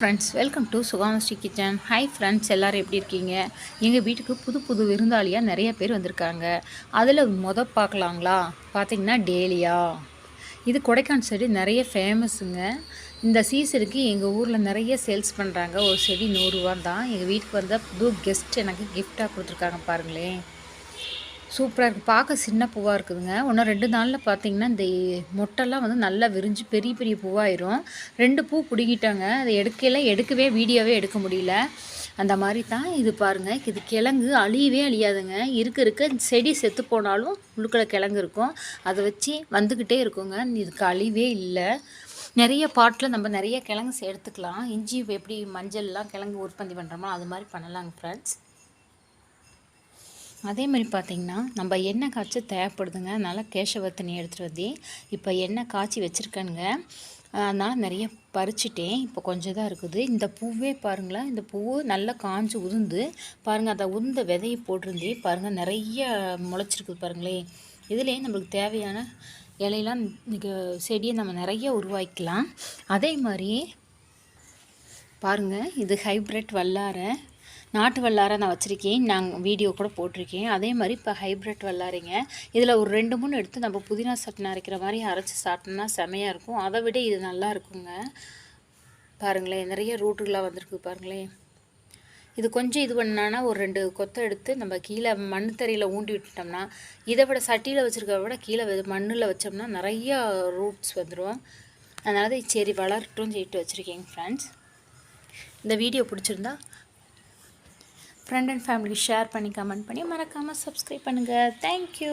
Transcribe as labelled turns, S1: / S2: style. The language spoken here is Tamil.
S1: Friends welcome to Sukamasri kitchen. Hi friends, எல்லோரும் எப்படி இருக்கீங்க? எங்கள் வீட்டுக்கு புது புது விருந்தாளியாக நிறைய பேர் வந்திருக்காங்க. அதில் பார்க்கலாங்களா? பார்த்திங்கன்னா டேலியா. இது கொடைக்கானல் சைடு நிறைய ஃபேமஸுங்க. இந்த சீசனுக்கு எங்கள் ஊரில் நிறைய சேல்ஸ் பண்ணுறாங்க. ஒரு செடி 100 ரூபா தான். எங்கள் வீட்டுக்கு வந்த புது கெஸ்ட் எனக்கு கிஃப்டாக கொடுத்துருக்காங்க பாருங்களேன். சூப்பராக இருக்குது. பார்க்க சின்ன பூவாக இருக்குதுங்க. இன்னும் 2 நாளில் பார்த்தீங்கன்னா இந்த மொட்டெல்லாம் வந்து நல்லா விரிஞ்சு பெரிய பெரிய பூவாயிரும். 2 பூ பிடுங்கிட்டாங்க. அதை எடுக்கவே வீடியோவே எடுக்க முடியல. அந்த மாதிரி தான் இது பாருங்கள். இது கிழங்கு அழியவே அழியாதுங்க. இருக்க செடி செத்து போனாலும் உள்ளுக்குள்ள கிழங்கு இருக்கும். அதை வச்சு வந்துக்கிட்டே இருக்குங்க. இதுக்கு அழிவே இல்லை. நிறைய பாட்டில் நம்ம நிறைய கிழங்கு எடுத்துக்கலாம். இஞ்சி எப்படி மஞ்சள்லாம் கிழங்கு உற்பத்தி பண்ணுறோமோ அது மாதிரி பண்ணலாங்க ஃப்ரெண்ட்ஸ். அதே மாதிரி பார்த்திங்கன்னா நம்ம எண்ணெய் காய்ச்ச தேவைப்படுதுங்க. அதனால் கேசவர்த்தினி எடுத்துகிட்டு வந்து இப்போ எண்ணெய் காய்ச்சி வச்சுருக்கேனுங்க. அதனால் நிறைய பறிச்சிட்டேன். இப்போ கொஞ்சம் தான் இருக்குது. இந்த பூவே பாருங்களேன். இந்த பூ நல்லா காஞ்சி உதிர்ந்து பாருங்கள். அதை உதிர்ந்த விதையை போட்டிருந்தே பாருங்கள் நிறைய முளைச்சிருக்குது பாருங்களேன். இதுலேயே நம்மளுக்கு தேவையான இலையெல்லாம் செடியை நம்ம நிறைய உருவாக்கிக்கலாம். அதே மாதிரி பாருங்கள், இது ஹைப்ரிட் வல்லாரை, நாட்டு வல்லாரை நான் வச்சுருக்கேன். நாங்கள் வீடியோ கூட போட்டிருக்கேன். அதே மாதிரி இப்போ ஹைப்ரிட் வல்லாரைங்க. இதில் ஒரு 2 3 எடுத்து நம்ம புதினா சட்னி அரைக்கிற மாதிரி அரைச்சி சாப்பிட்டோம்னா செமையாக இருக்கும். அதை விட இது நல்லா இருக்குங்க. பாருங்களேன், நிறைய ரூட்டுகளாக வந்திருக்கு பாருங்களேன். இது கொஞ்சம் இது பண்ணான்னா ஒரு 2 கொத்தை எடுத்து நம்ம கீழே மண் தரையில் ஊண்டி விட்டுட்டோம்னா, இதை விட சட்டியில் வச்சுருக்க விட கீழே மண்ணில் வச்சோம்னா நிறையா ரூட்ஸ் வந்துடும். அதனால சரி வளரட்டும் சொல்லிட்டு வச்சுருக்கேங்க ஃப்ரெண்ட்ஸ். இந்த வீடியோ பிடிச்சிருந்தா ஃப்ரெண்ட் அண்ட் ஃபேமிலி ஷேர் பண்ணி கமெண்ட் பண்ணி மறக்காமல் சப்ஸ்கிரைப் பண்ணுங்கள். தேங்க்யூ.